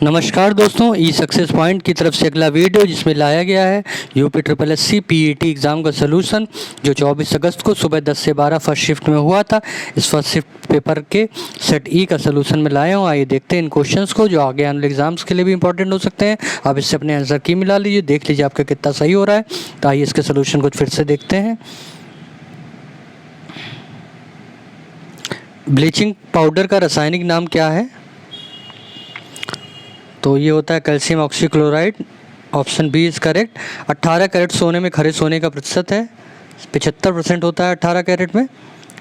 नमस्कार दोस्तों, ई success point की तरफ से अगला वीडियो जिसमें लाया गया है UP triple S C PET exam का सलूशन जो 24 अगस्त को सुबह 10 से 12 फर्स्ट शिफ्ट में हुआ था। इस फर्स्ट शिफ्ट पेपर के सेट ई का सलूशन में लाया हूँ। आइए देखते हैं इन क्वेश्चंस को जो आगे आने वाले एग्जाम्स के लिए भी इंपॉर्टेंट हो सकते हैं। आप इससे अपने आंसर की मिला लीजिए, देख लीजिए आपका कितना सही हो रहा है। तो आइए इसके सोल्यूशन को फिर से देखते हैं। ब्लीचिंग पाउडर का रासायनिक नाम क्या है? तो ये होता है calcium oxychloride. Option B is correct. 18 carat सोने में खरे सोने का प्रतिशत है 75% होता है 18 कैरेट में।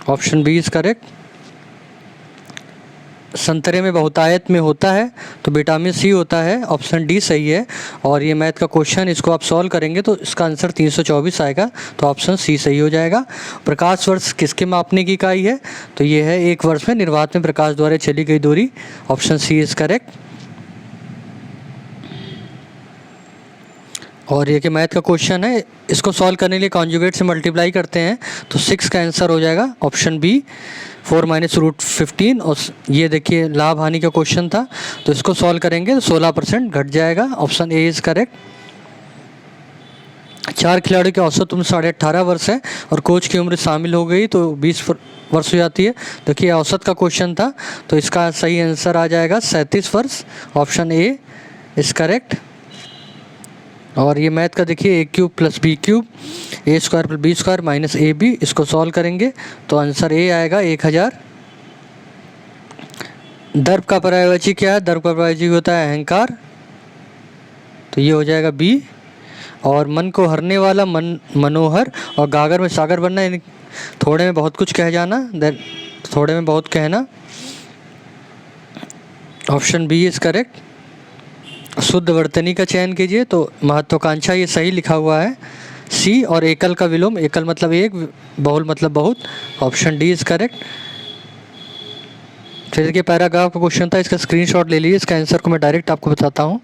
Option B is correct. संतरे में बहुतायत में होता है तो विटामिन सी होता है। ऑप्शन डी सही है। और ये मैथ का क्वेश्चन, इसको आप सॉल्व करेंगे तो इसका आंसर 324 आएगा, तो ऑप्शन सी सही हो जाएगा। प्रकाश वर्ष किसके मापने की इकाई है? तो ये है 1 वर्ष में निर्वात में प्रकाश द्वारा चली गई दूरी। Option C is correct. और ये कि मैथ का क्वेश्चन है, इसको सॉल्व करने के लिए कॉन्जुगेट से मल्टीप्लाई करते हैं तो 6 का आंसर हो जाएगा। Option B 4 - √15। और ये देखिए लाभ हानि का क्वेश्चन था, तो इसको सॉल्व करेंगे तो 16% घट जाएगा। Option A is correct. 4 खिलाड़ियों की औसत उम्र 18.5 वर्ष है और कोच की उम्र शामिल हो गई तो 20 वर्ष हो जाती है। देखिए औसत का क्वेश्चन था, तो इसका सही आंसर आ जाएगा 37 वर्ष। Option A is correct. और ये मैथ का देखिए a³ + b³ a² + b² - ab, इसको सॉल्व करेंगे तो आंसर ए आएगा 1000। दर्प का पर्यायवाची क्या है? दर्प का पर्यायवाची होता है अहंकार, तो ये हो जाएगा बी। और मन को हरने वाला मनोहर, और गागर में सागर बनना, यानी थोड़े में बहुत कुछ कह जाना, थोड़े में बहुत कहना। Option B is correct. शुद्ध वर्तनी का चयन कीजिए तो महत्वाकांक्षा ये सही लिखा हुआ है सी। और एकल का विलोम, एकल मतलब एक, बहुल मतलब बहुत। Option D is correct. फिर देखिए पैराग्राफ का क्वेश्चन था, इसका स्क्रीनशॉट ले लीजिए। इसका आंसर को मैं डायरेक्ट आपको बताता हूँ।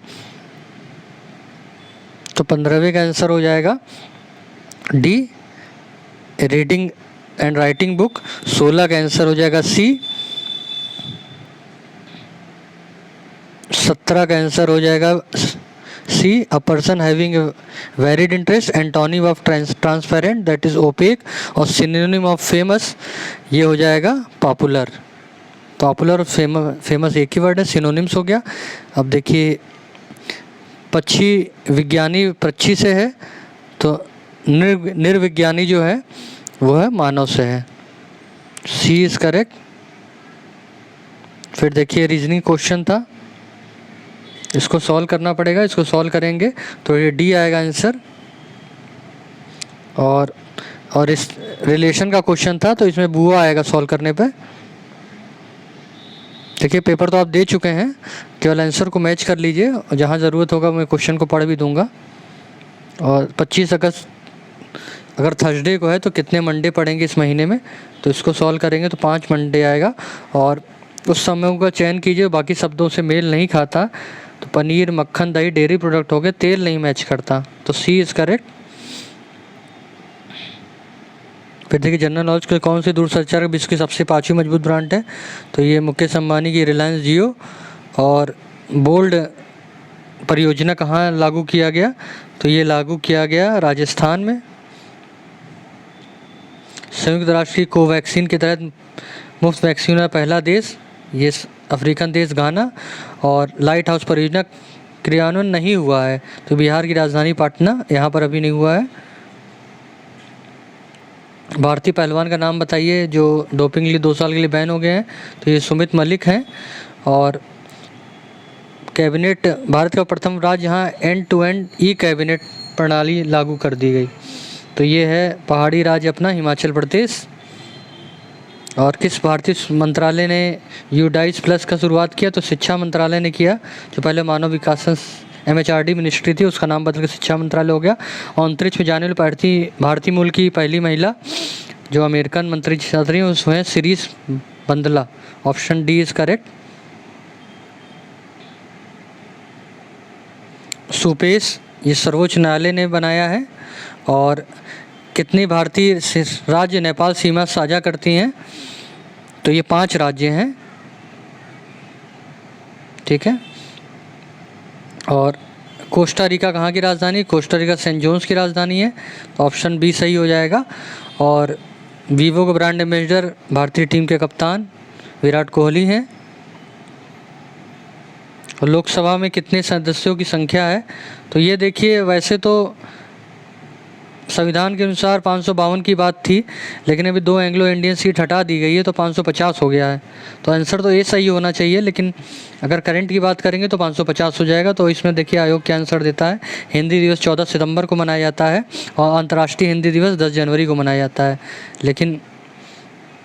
तो 15वें का आंसर हो जाएगा D, reading and writing book. 16 का आंसर हो जाएगा सी। 17 का आंसर हो जाएगा C, a person having varied interest. Antonym of transparent that is opaque. और सिनोनिम ऑफ फेमस ये हो जाएगा पॉपुलर। पॉपुलर और फेमस एक ही वर्ड है, सिनोनिम्स हो गया। अब देखिए पक्षी विज्ञानी पक्षी से है, तो निर्विज्ञानी जो है वो है मानव से है। सी इज़ करेक्ट। फिर देखिए रीजनिंग क्वेश्चन था, इसको सॉल्व करना पड़ेगा। इसको सॉल्व करेंगे तो ये डी आएगा आंसर। और इस रिलेशन का क्वेश्चन था, तो इसमें बुआ आएगा सॉल्व करने पे। देखिए पेपर तो आप दे चुके हैं, केवल आंसर को मैच कर लीजिए, और जहाँ ज़रूरत होगा मैं क्वेश्चन को पढ़ भी दूंगा। और 25 अगस्त अगर थर्सडे को है तो कितने मंडे पड़ेंगे इस महीने में? तो इसको सॉल्व करेंगे तो 5 मंडे आएगा। और उस समय का चयन कीजिए बाकी शब्दों से मेल नहीं खाता, तो पनीर, मक्खन, दही डेयरी प्रोडक्ट हो गए, तेल नहीं मैच करता, तो सी इज़ करेक्ट। फिर देखिए जनरल नॉलेज के कौन सी दूरसंचार विश्व की सबसे 5वीं मजबूत ब्रांड है? तो ये मुकेश अंबानी की रिलायंस जियो। और बोल्ड परियोजना कहाँ लागू किया गया? तो ये लागू किया गया राजस्थान में। संयुक्त राष्ट्र की कोवैक्सीन के तहत मुफ्त वैक्सीन का पहला देश ये अफ्रीकन देश घाना। और लाइट हाउस परियोजना क्रियान्वयन नहीं हुआ है, तो बिहार की राजधानी पटना, यहाँ पर अभी नहीं हुआ है। भारतीय पहलवान का नाम बताइए जो डोपिंग के लिए 2 साल के लिए बैन हो गए हैं? तो ये सुमित मलिक हैं। और कैबिनेट भारत का प्रथम राज्य जहाँ एंड-टू-एंड ई कैबिनेट प्रणाली लागू कर दी गई, तो ये है पहाड़ी राज्य अपना हिमाचल प्रदेश। और किस भारतीय मंत्रालय ने UDAIS+ का शुरुआत किया? तो शिक्षा मंत्रालय ने किया, जो पहले मानव विकास MHRD मिनिस्ट्री थी, उसका नाम बदल के शिक्षा मंत्रालय हो गया। और अंतरिक्ष में जाने वाली भारतीय मूल की पहली महिला जो अमेरिकन मंत्री छात्री हैं उसमें Shirish Bandla. Option D is correct. सुपेश ये सर्वोच्च न्यायालय ने बनाया है। और कितनी भारतीय राज्य नेपाल सीमा साझा करती हैं? तो ये 5 राज्य हैं, ठीक है। और कोस्टा रिका कहाँ की राजधानी? कोस्टा रिका सेंट जोन्स की राजधानी है, तो ऑप्शन बी सही हो जाएगा। और वीवो के ब्रांड एम्बेसडर भारतीय टीम के कप्तान विराट कोहली हैं। और लोकसभा में कितने सदस्यों की संख्या है? तो ये देखिए, वैसे तो संविधान के अनुसार 552 की बात थी, लेकिन अभी 2 एंग्लो इंडियन सीट हटा दी गई है तो 550 हो गया है। तो आंसर तो ये सही होना चाहिए, लेकिन अगर करंट की बात करेंगे तो 550 हो जाएगा। तो इसमें देखिए आयोग क्या आंसर देता है। हिंदी दिवस 14 सितंबर को मनाया जाता है और अंतर्राष्ट्रीय हिंदी दिवस 10 जनवरी को मनाया जाता है, लेकिन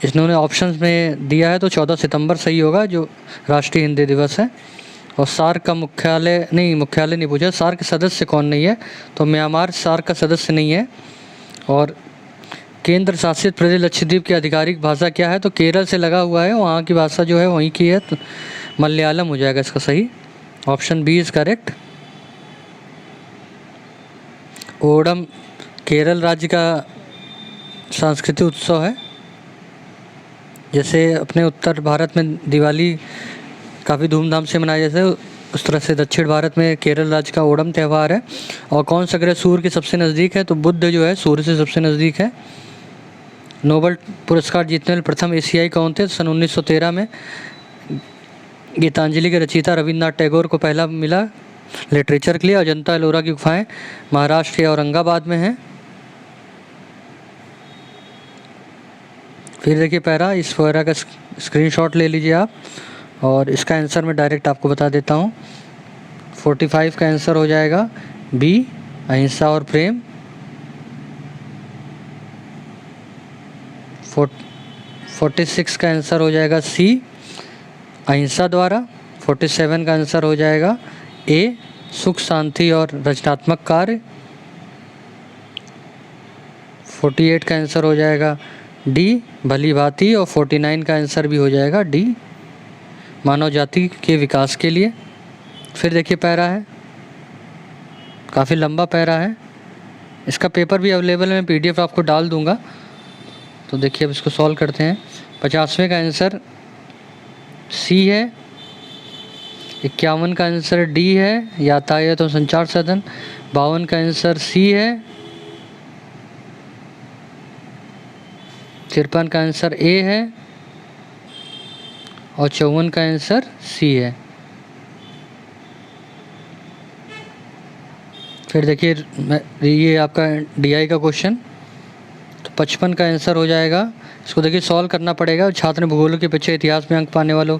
इन्होंने ऑप्शंस में दिया है तो 14 सितंबर सही होगा, जो राष्ट्रीय हिंदी दिवस है। और सार्क का मुख्यालय नहीं पूछा, सार्क के सदस्य कौन नहीं है? तो म्यांमार सार्क का सदस्य नहीं है। और केंद्र शासित प्रदेश लक्षद्वीप की आधिकारिक भाषा क्या है? तो केरल से लगा हुआ है, वहाँ की भाषा जो है वहीं की है, तो मलयालम हो जाएगा इसका सही। Option B is correct. Onam Kerala राज्य का सांस्कृतिक उत्सव है। जैसे अपने उत्तर भारत में दिवाली काफ़ी धूमधाम से मनाया जाता है, उस तरह से दक्षिण भारत में केरल राज्य का ओणम त्यौहार है। और कौन सा ग्रह सूर्य के सबसे नज़दीक है? तो बुध जो है सूर्य से सबसे नज़दीक है। नोबेल पुरस्कार जीतने वाले प्रथम एशियाई कौन थे? सन 1913 में गीतांजलि के रचयिता रविन्द्रनाथ टैगोर को पहला मिला लिटरेचर के लिए। अजंता एलोरा की गुफाएं महाराष्ट्र या औरंगाबाद में हैं। फिर देखिए पैरा, इस पैरा का स्क्रीनशॉट ले लीजिए आप, और इसका आंसर मैं डायरेक्ट आपको बता देता हूँ। 45 का आंसर हो जाएगा बी, अहिंसा और प्रेम। 46 का आंसर हो जाएगा सी, अहिंसा द्वारा। 47 का आंसर हो जाएगा ए, सुख शांति और रचनात्मक कार्य। 48 का आंसर हो जाएगा डी, भली भांति। और 49 का आंसर भी हो जाएगा डी, मानव जाति के विकास के लिए। फिर देखिए पैरा है, काफ़ी लंबा पैरा है। इसका पेपर भी अवेलेबल है, मैं PDF आपको डाल दूंगा। तो देखिए अब इसको सॉल्व करते हैं। 50वें का आंसर सी है। 51 का आंसर डी है, यातायात और संचार साधन। 52 का आंसर सी है। 53 का आंसर ए है। और 54 का आंसर सी है। फिर देखिए ये आपका DI का क्वेश्चन, तो 55 का आंसर हो जाएगा। इसको देखिए सॉल्व करना पड़ेगा। छात्र भूगोल के पीछे इतिहास में अंक पाने वालों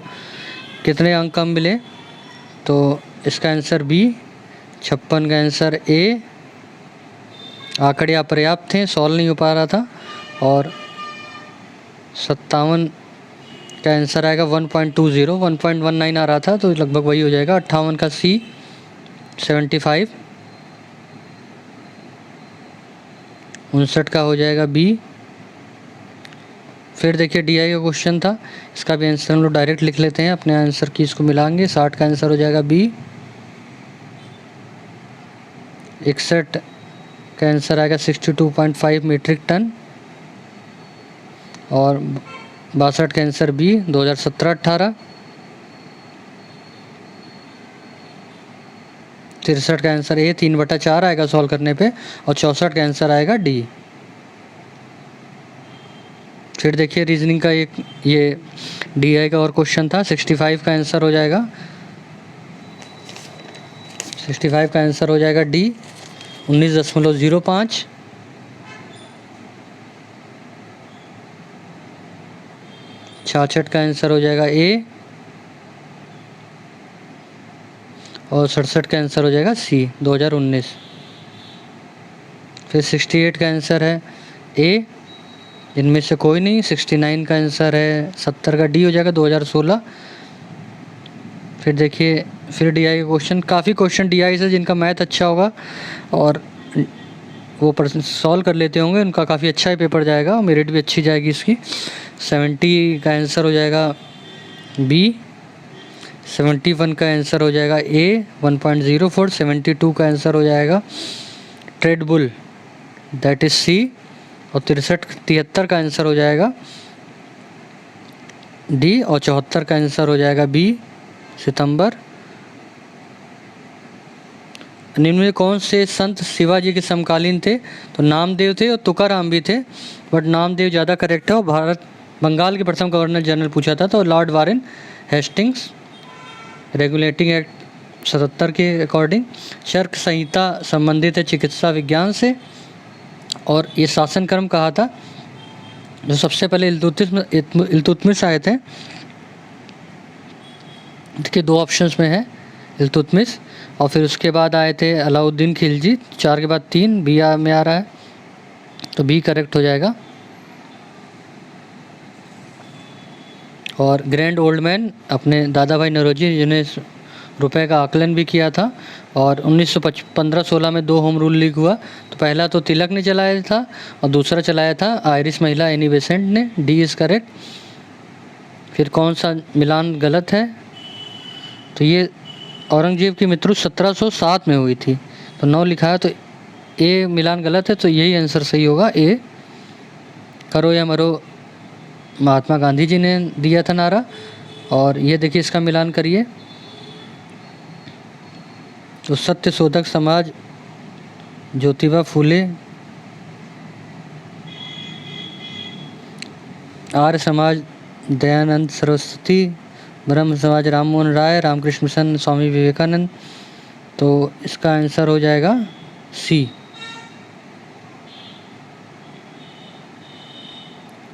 कितने अंक कम मिले? तो इसका आंसर बी। 56 का आंसर ए, आंकड़े अपर्याप्त थे, सॉल्व नहीं हो पा रहा था। और 57 का आंसर आएगा 1.20, 1.19 आ रहा था, तो लगभग वही हो जाएगा। 58 का सी। 75, 59 का हो जाएगा बी। फिर देखिए DI का क्वेश्चन था, इसका भी आंसर हम लोग डायरेक्ट लिख लेते हैं, अपने आंसर की इसको मिलाएंगे। 60 का आंसर हो जाएगा बी। 61 का आंसर आएगा 62.5 मीट्रिक टन। और 62 का आंसर बी, 2017-18। 63 का आंसर ए, 3/4 आएगा सॉल्व करने पे। और 64 का आंसर आएगा डी। फिर देखिए रीजनिंग का एक ये DI का और क्वेश्चन था। 65 का आंसर हो जाएगा 65 का आंसर हो जाएगा डी, 19.05। 66 का आंसर हो जाएगा ए। और 67 का आंसर हो जाएगा सी, 2019। फिर 68 का आंसर है ए, इनमें से कोई नहीं। 69 का आंसर है 70 का डी हो जाएगा, 2016। फिर देखिए फिर DI का क्वेश्चन, काफ़ी क्वेश्चन DI से जिनका मैथ अच्छा होगा और वो पर्सन सॉल्व कर लेते होंगे, उनका काफ़ी अच्छा ही पेपर जाएगा और मेरिट भी अच्छी जाएगी इसकी। 70 का आंसर हो जाएगा बी। 71 का आंसर हो जाएगा ए, 1.04। 72 का आंसर हो जाएगा ट्रेडबुल, दैट इज सी। और 73 का आंसर हो जाएगा डी। और 74 का आंसर हो जाएगा बी, सितंबर। निम्न में कौन से संत शिवाजी के समकालीन थे? तो नामदेव थे और तुकाराम भी थे, बट नामदेव ज़्यादा करेक्ट है। और बंगाल के प्रथम गवर्नर जनरल पूछा था तो Lord Warren Hastings. Regulating act 77 के अकॉर्डिंग। चर्क संहिता संबंधित है चिकित्सा विज्ञान से। और ये शासन क्रम कहा था जो सबसे पहले इल्तुतमिश आए थे। देखिए 2 ऑप्शंस में है इल्तुतमिश, और फिर उसके बाद आए थे अलाउद्दीन खिलजी। 4 के बाद 3 बी में आ रहा है, तो बी करेक्ट हो जाएगा। और ग्रैंड ओल्ड मैन अपने दादा भाई नौरोजी, जिन्हें रुपए का आकलन भी किया था। और 1915-16 में 2 होम रूल लीग हुआ। तो पहला तो तिलक ने चलाया था और दूसरा चलाया था आयरिश महिला एनी बेसेंट ने। D is correct. फिर कौन सा मिलान गलत है? तो ये औरंगजेब की मृत्यु 1707 में हुई थी, तो 9 लिखा है, तो ए मिलान गलत है। तो यही आंसर सही होगा, ए। करो या मरो महात्मा गांधी जी ने दिया था नारा। और ये देखिए इसका मिलान करिए, तो सत्य शोधक समाज ज्योतिबा फूले, आर्य समाज दयानंद सरस्वती, ब्रह्म समाज राम मोहन राय, रामकृष्ण मिशन स्वामी विवेकानंद। तो इसका आंसर हो जाएगा सी।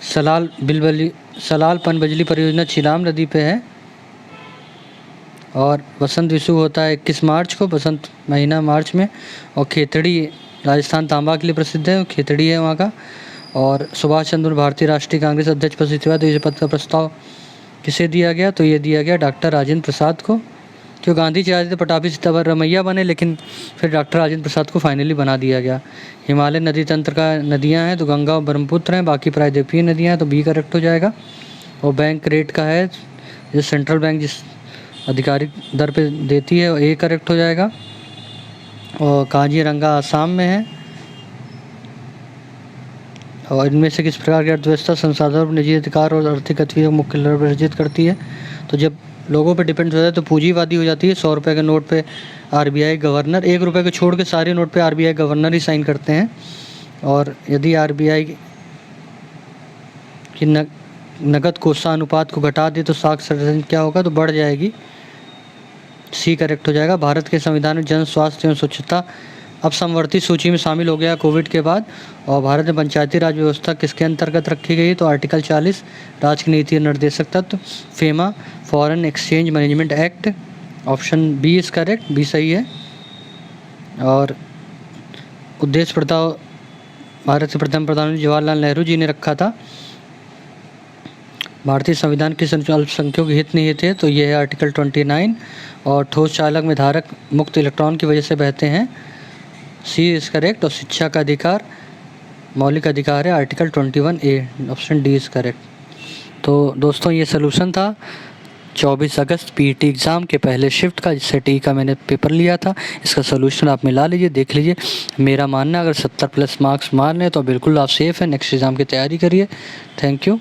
सलाल पनबिजली परियोजना छिलाम नदी पे है। और बसंत विषु होता है 21 मार्च को, बसंत महीना मार्च में। और खेतड़ी राजस्थान तांबा के लिए प्रसिद्ध है, खेतड़ी है वहाँ का। और सुभाष चंद्र भारतीय राष्ट्रीय कांग्रेस अध्यक्ष पद से इस्तीफा, तो ये पद का प्रस्ताव किसे दिया गया? तो ये दिया गया डॉक्टर राजेंद्र प्रसाद को। क्यों गांधी चाहते थे पटाभी सीतावर रमैया बने, लेकिन फिर डॉक्टर राजेंद्र प्रसाद को फाइनली बना दिया गया। हिमालय नदी तंत्र का नदियाँ हैं तो गंगा और ब्रह्मपुत्र हैं, बाकी प्रायद्वीपीय नदियाँ हैं, तो बी करेक्ट हो जाएगा। और बैंक रेट का है जो सेंट्रल बैंक जिस आधिकारिक दर पे देती है, ए करेक्ट हो जाएगा। और काजीरंगा आसाम में है। और इनमें से किस प्रकार की अर्थव्यवस्था संसाधनों पर निजी अधिकार और आर्थिक गतिविधियों को मुख्य रूप से अर्जित करती है? तो जब लोगों पे डिपेंड होता है तो पूंजीवादी हो जाती है। 100 रुपये के नोट पे आरबीआई गवर्नर, 1 रुपये को छोड़ के सारे नोट पे आरबीआई गवर्नर ही साइन करते हैं। और यदि आरबीआई की नगद कोषानुपात को घटा दे तो साक्षरता क्या होगा? तो बढ़ जाएगी। सी करेक्ट हो जाएगा। भारत के संविधान में जन स्वास्थ्य एवं स्वच्छता अब समवर्ती सूची में शामिल हो गया कोविड के बाद। और भारत में पंचायती राज व्यवस्था किसके अंतर्गत रखी गई? तो आर्टिकल 40 राज्य नीति निर्देशक तत्व, FEMA foreign exchange management act. Option B is correct, B सही है। और उद्देश्य प्रस्ताव भारत के प्रथम प्रधानमंत्री जवाहरलाल नेहरू जी ने रखा था। भारतीय संविधान के अल्पसंख्यकों के हित निहित है, तो ये है आर्टिकल 29। और ठोस चालक में धारक मुक्त इलेक्ट्रॉन की वजह से बहते हैं, सी इज करेक्ट। और शिक्षा का अधिकार मौलिक अधिकार है, article 21A, option D is correct. तो दोस्तों ये सोल्यूशन था 24 अगस्त पीईटी एग्ज़ाम के पहले शिफ्ट का, जिससे टी का मैंने पेपर लिया था। इसका सोल्यूशन आप मिला लीजिए, देख लीजिए। मेरा मानना अगर 70+ मार्क्स मारने तो बिल्कुल आप सेफ़ हैं। नेक्स्ट एग्ज़ाम की तैयारी करिए। Thank you.